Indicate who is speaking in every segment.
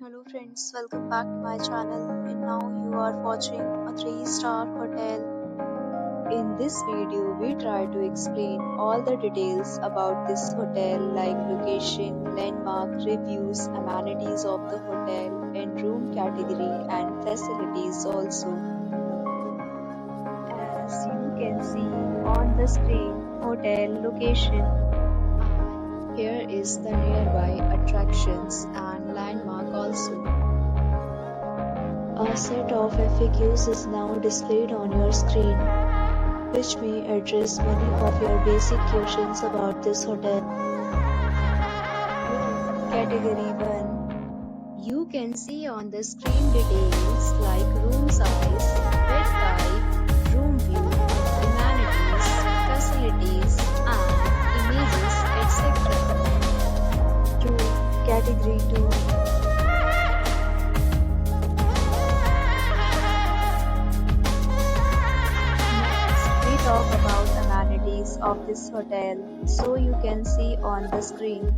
Speaker 1: Hello friends, welcome back to my channel, and now you are watching a 3-star hotel. In this video, we try to explain all the details about this hotel like location, landmark, reviews, amenities of the hotel, and room category and facilities also. As you can see on the screen, hotel location. Here is the nearby attractions and landmark also. A set of FAQs is now displayed on your screen, which may address many of your basic questions about this hotel. Category 1. You can see on the screen details like room size, bed type, room view, amenities, facilities, and images, etc. Category 2. Next, we talk about amenities of this hotel, so you can see on the screen.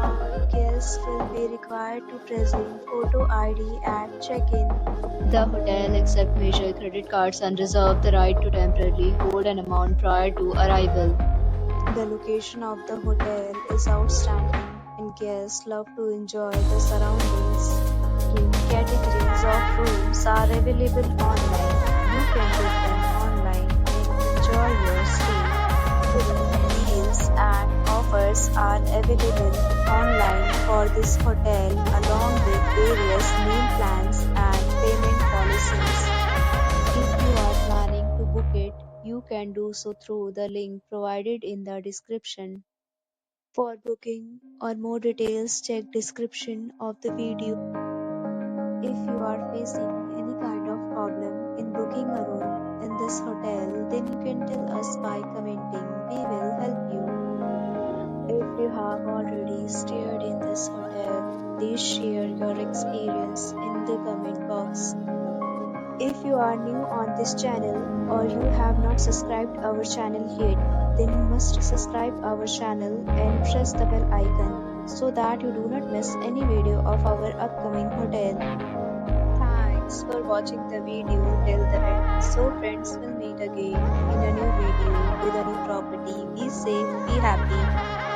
Speaker 1: All guests will be required to present photo ID at check-in. The hotel accepts major credit cards and reserves the right to temporarily hold an amount prior to arrival. The location of the hotel is outstanding, and guests love to enjoy the surroundings. Categories of rooms are available online. You can book them online and enjoy your stay. Deals and offers are available online for this hotel along with various meal plans and payment policies. If you are planning to book it, you can do so through the link provided in the description. For booking or more details, check description of the video. If you are facing any kind of problem in booking a room in this hotel, then you can tell us by commenting. We will help you. If you have already stayed in this hotel, please share your experience in the comment box. If you are new on this channel or you have not subscribed our channel yet, then you must subscribe our channel and press the bell icon so that you do not miss any video of our upcoming hotel. Thanks for watching the video till the end. So friends, will meet again in a new video with a new property. Be safe, be happy.